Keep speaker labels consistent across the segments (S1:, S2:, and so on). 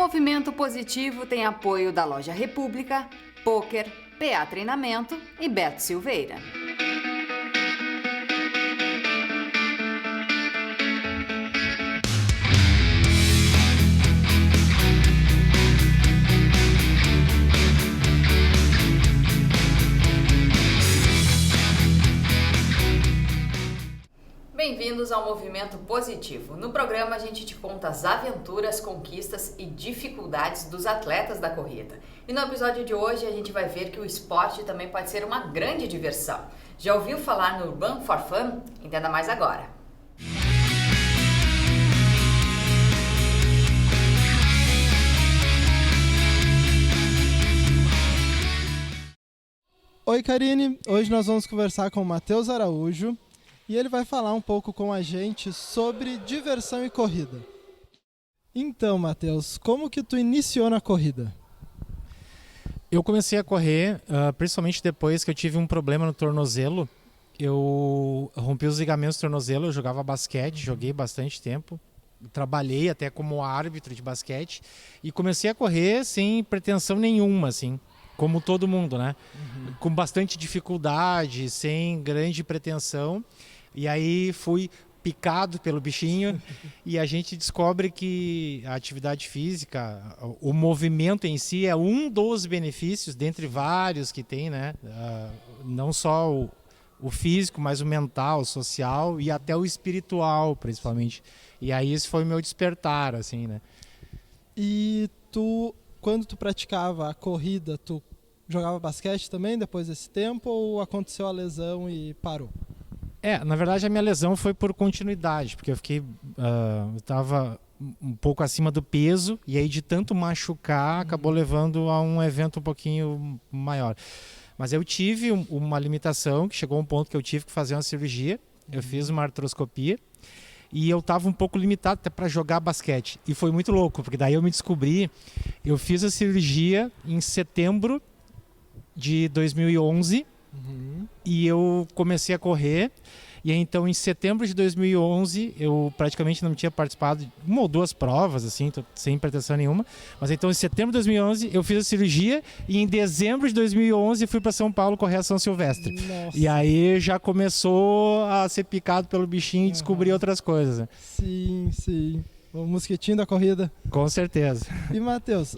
S1: Movimento Positivo tem apoio da Loja República, Poker, PA Treinamento e Beto Silveira. Bem-vindos ao Movimento Positivo. No programa a gente te conta as aventuras, conquistas e dificuldades dos atletas da corrida. E no episódio de hoje a gente vai ver que o esporte também pode ser uma grande diversão. Já ouviu falar no Run for Fun? Entenda mais agora.
S2: Oi, Karine. Hoje nós vamos conversar com o Matheus Araújo. E ele vai falar um pouco com a gente sobre diversão e corrida. Então, Matheus, como que tu iniciou na corrida?
S3: Eu comecei a correr, principalmente depois que eu tive um problema no tornozelo. Eu rompi os ligamentos do tornozelo, eu jogava basquete, joguei bastante tempo. Trabalhei até como árbitro de basquete e comecei a correr sem pretensão nenhuma, assim. Como todo mundo, né? Com bastante dificuldade, sem grande pretensão. E aí fui picado pelo bichinho e a gente descobre que a atividade física, o movimento em si é um dos benefícios, dentre vários que tem, né? Não só o físico, mas o mental, o social e até o espiritual, principalmente. E aí esse foi o meu despertar, assim, né?
S2: E tu, quando tu praticava a corrida, tu jogava basquete também depois desse tempo ou aconteceu a lesão e parou?
S3: Na verdade a minha lesão foi por continuidade, porque eu fiquei, eu estava um pouco acima do peso e aí de tanto machucar acabou levando a um evento um pouquinho maior. Mas eu tive uma limitação, que chegou a um ponto que eu tive que fazer uma cirurgia, eu fiz uma artroscopia e eu estava um pouco limitado até para jogar basquete. E foi muito louco, porque daí eu me descobri, eu fiz a cirurgia em setembro de 2011, e eu comecei a correr. E aí, então, em setembro de 2011, eu praticamente não tinha participado de uma ou duas provas, assim, sem pretensão nenhuma. Mas então, em setembro de 2011, eu fiz a cirurgia e em dezembro de 2011 fui para São Paulo correr a São Silvestre.
S2: Nossa.
S3: E aí já começou a ser picado pelo bichinho e descobrir outras coisas, né?
S2: Sim, sim. O mosquitinho da corrida.
S3: Com certeza.
S2: E, Matheus,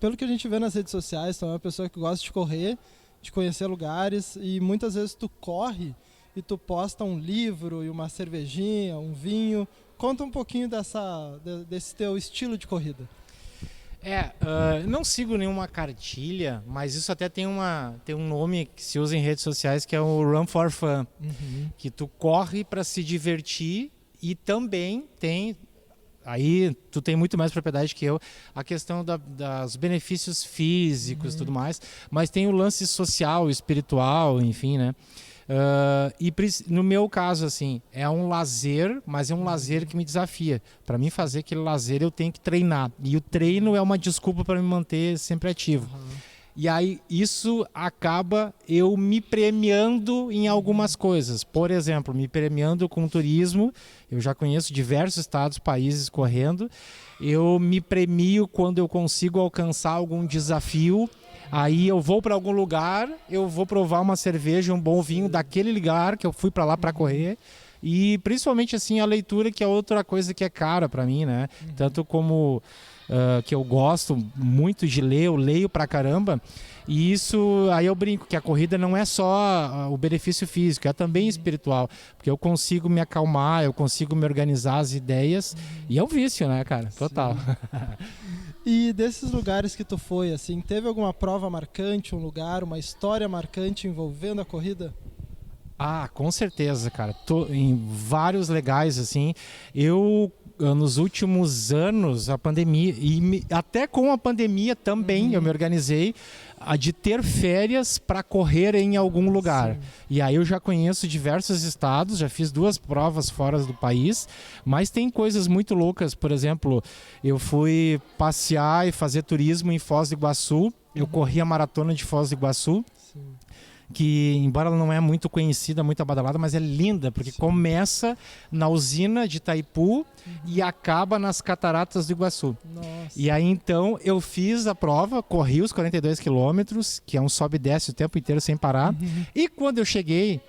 S2: pelo que a gente vê nas redes sociais, tu é uma pessoa que gosta de correr, de conhecer lugares, e muitas vezes tu corre e tu posta um livro e uma cervejinha, um vinho. Conta um pouquinho desse teu estilo de corrida.
S3: Não sigo nenhuma cartilha, mas isso até tem um nome que se usa em redes sociais, que é o Run for Fun, que tu corre para se divertir e também tem... Aí tu tem muito mais propriedade que eu, a questão dos benefícios físicos e tudo mais, mas tem o lance social, espiritual, enfim, né? E no meu caso, assim, é um lazer, mas é um lazer que me desafia. Para mim fazer aquele lazer eu tenho que treinar, e o treino é uma desculpa para me manter sempre ativo. E aí isso acaba eu me premiando em algumas coisas. Por exemplo, me premiando com turismo. Eu já conheço diversos estados, países correndo. Eu me premio quando eu consigo alcançar algum desafio. Aí eu vou para algum lugar, eu vou provar uma cerveja, um bom vinho daquele lugar que eu fui para lá para correr. E principalmente assim a leitura, que é outra coisa que é cara para mim, né? Tanto como... que eu gosto muito de ler, eu leio pra caramba, e isso, aí eu brinco que a corrida não é só o benefício físico, é também espiritual, porque eu consigo me acalmar, eu consigo me organizar as ideias, e é um vício, né, cara? Total.
S2: E desses lugares que tu foi, assim, teve alguma prova marcante, um lugar, uma história marcante envolvendo a corrida?
S3: Com certeza, cara. Tô em vários legais, assim. Eu, nos últimos anos, a pandemia, e até com a pandemia também, eu me organizei de ter férias para correr em algum lugar. Sim. E aí eu já conheço diversos estados, já fiz 2 provas fora do país, mas tem coisas muito loucas. Por exemplo, eu fui passear e fazer turismo em Foz do Iguaçu. Eu corri a maratona de Foz do Iguaçu. Sim. que embora ela não é muito conhecida, muito badalada, mas é linda, porque começa na usina de Itaipu e acaba nas cataratas do Iguaçu.
S2: Nossa.
S3: E aí então eu fiz a prova, corri os 42 quilômetros, que é um sobe e desce o tempo inteiro sem parar, e quando eu cheguei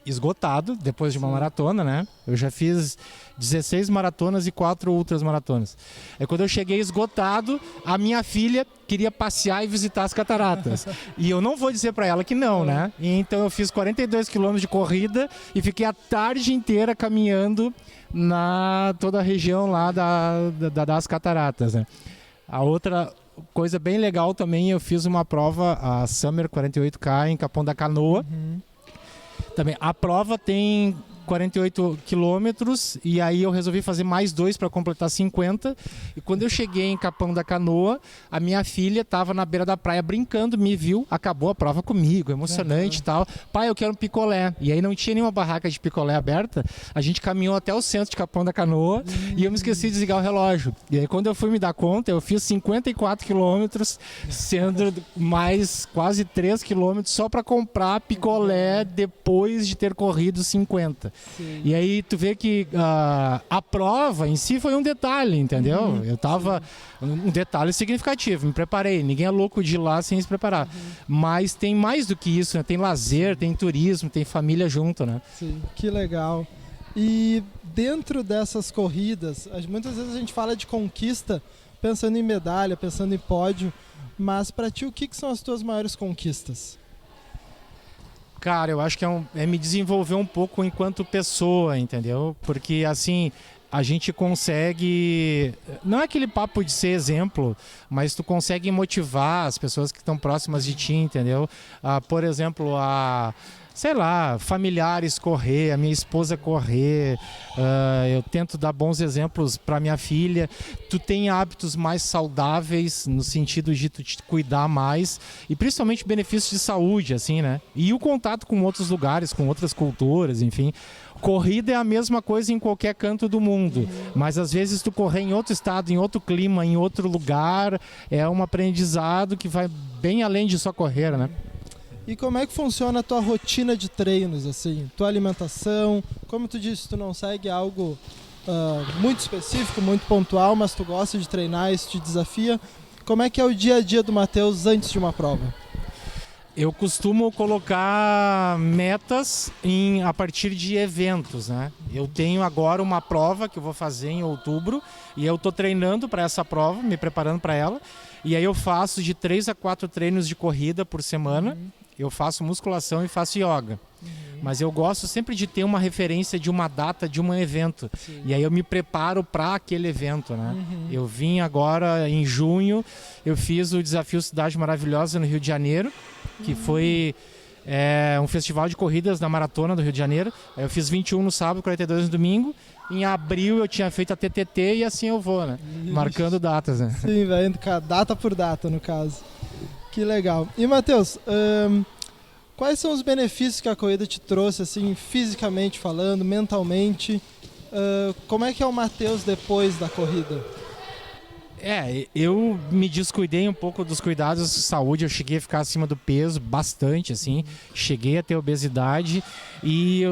S3: esgotado, depois de uma maratona, né? Eu já fiz 16 maratonas e 4 ultras maratonas. É quando eu cheguei esgotado, a minha filha queria passear e visitar as cataratas. E eu não vou dizer para ela que não, né? E então eu fiz 42 quilômetros de corrida e fiquei a tarde inteira caminhando na toda a região lá das cataratas, né? A outra coisa bem legal também, eu fiz uma prova, a Summer 48K em Capão da Canoa. Também, a prova tem 48 quilômetros e aí eu resolvi fazer mais 2 para completar 50. E quando eu cheguei em Capão da Canoa, a minha filha estava na beira da praia brincando, me viu, acabou a prova comigo, emocionante e tal. Pai, eu quero um picolé. E aí não tinha nenhuma barraca de picolé aberta. A gente caminhou até o centro de Capão da Canoa e eu me esqueci de desligar o relógio. E aí quando eu fui me dar conta, eu fiz 54 quilômetros, sendo mais quase 3 quilômetros só para comprar picolé depois de ter corrido 50.
S2: Sim.
S3: E aí tu vê que a prova em si foi um detalhe, entendeu? Eu tava... Um detalhe significativo, me preparei. Ninguém é louco de ir lá sem se preparar. Mas tem mais do que isso, né? Tem lazer, tem turismo, tem família junto, né?
S2: Sim, que legal. E dentro dessas corridas, muitas vezes a gente fala de conquista pensando em medalha, pensando em pódio, mas para ti o que são as tuas maiores conquistas?
S3: Cara, eu acho que é me desenvolver um pouco enquanto pessoa, entendeu? Porque, assim, a gente consegue... Não é aquele papo de ser exemplo, mas tu consegue motivar as pessoas que estão próximas de ti, entendeu? Por exemplo, sei lá, familiares correr, a minha esposa correr, eu tento dar bons exemplos para minha filha. Tu tem hábitos mais saudáveis no sentido de tu te cuidar mais e principalmente benefícios de saúde, assim, né? E o contato com outros lugares, com outras culturas, enfim. Corrida é a mesma coisa em qualquer canto do mundo, mas às vezes tu correr em outro estado, em outro clima, em outro lugar, é um aprendizado que vai bem além de só correr, né?
S2: E como é que funciona a tua rotina de treinos, assim? Tua alimentação, como tu disse, tu não segue algo muito específico, muito pontual, mas tu gosta de treinar, isso te desafia. Como é que é o dia a dia do Matheus antes de uma prova?
S3: Eu costumo colocar metas a partir de eventos, né? Eu tenho agora uma prova que eu vou fazer em outubro e eu estou treinando para essa prova, me preparando para ela. E aí eu faço de 3 a 4 treinos de corrida por semana. Eu faço musculação e faço yoga. Mas eu gosto sempre de ter uma referência de uma data, de um evento. Sim. E aí eu me preparo para aquele evento, né? Eu vim agora em junho, eu fiz o Desafio Cidade Maravilhosa no Rio de Janeiro, que foi um festival de corridas da Maratona do Rio de Janeiro. Aí eu fiz 21 no sábado, 42 no domingo. Em abril eu tinha feito a TTT e assim eu vou, né? Marcando datas, né?
S2: Sim, vai indo data por data, no caso. Que legal. E, Matheus, quais são os benefícios que a corrida te trouxe, assim, fisicamente falando, mentalmente? Como é que é o Matheus depois da corrida?
S3: Eu me descuidei um pouco dos cuidados de saúde, eu cheguei a ficar acima do peso bastante, assim, cheguei a ter obesidade e,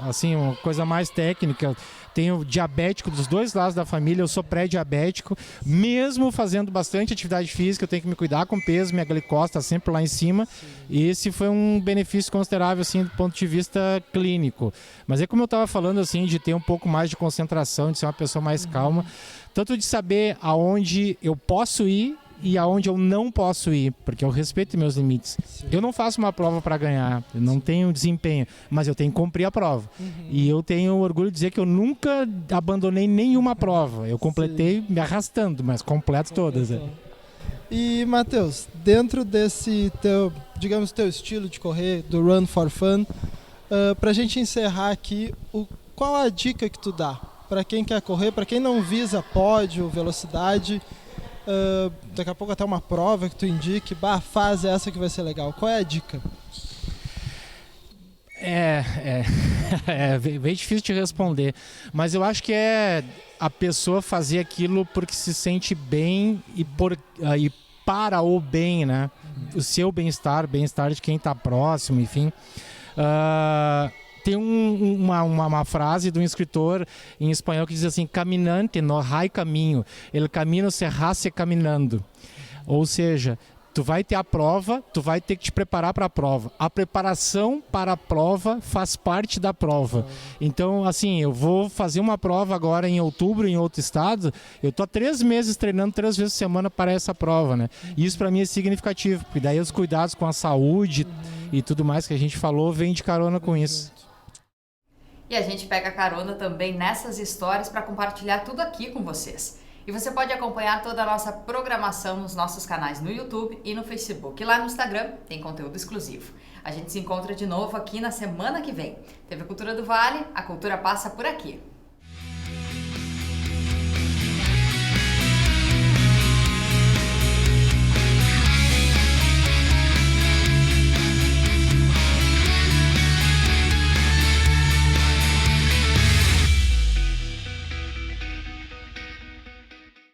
S3: assim, uma coisa mais técnica, tenho diabético dos dois lados da família, eu sou pré-diabético, mesmo fazendo bastante atividade física, eu tenho que me cuidar com peso, minha glicose está sempre lá em cima. E esse foi um benefício considerável, assim, do ponto de vista clínico. Mas é como eu estava falando, assim, de ter um pouco mais de concentração, de ser uma pessoa mais calma, tanto de saber aonde eu posso ir e aonde eu não posso ir, porque eu respeito meus limites. Sim. Eu não faço uma prova para ganhar, eu não tenho desempenho, mas eu tenho que cumprir a prova. E eu tenho orgulho de dizer que eu nunca abandonei nenhuma prova. Eu completei me arrastando, mas completo todas.
S2: E, Matheus, dentro desse teu estilo de correr, do Run for Fun, pra gente encerrar aqui, qual a dica que tu dá para quem quer correr, para quem não visa pódio, velocidade, daqui a pouco até uma prova que tu indique, faz essa que vai ser legal. Qual é a dica? É bem difícil de responder, mas eu acho que é a pessoa fazer aquilo porque se sente bem e para o bem, né?
S3: o seu bem-estar, bem-estar de quem está próximo, enfim. Tem uma frase de um escritor em espanhol que diz assim: caminante no hay caminho, el camino se hace caminando. Ou seja, tu vai ter a prova, tu vai ter que te preparar para a prova. A preparação para a prova faz parte da prova. Então, assim, eu vou fazer uma prova agora em outubro em outro estado, eu tô há 3 meses treinando 3 vezes por semana para essa prova, né? E isso para mim é significativo, porque daí os cuidados com a saúde e tudo mais que a gente falou vem de carona com isso.
S1: E a gente pega carona também nessas histórias para compartilhar tudo aqui com vocês. E você pode acompanhar toda a nossa programação nos nossos canais no YouTube e no Facebook. E lá no Instagram tem conteúdo exclusivo. A gente se encontra de novo aqui na semana que vem. TV Cultura do Vale, a cultura passa por aqui.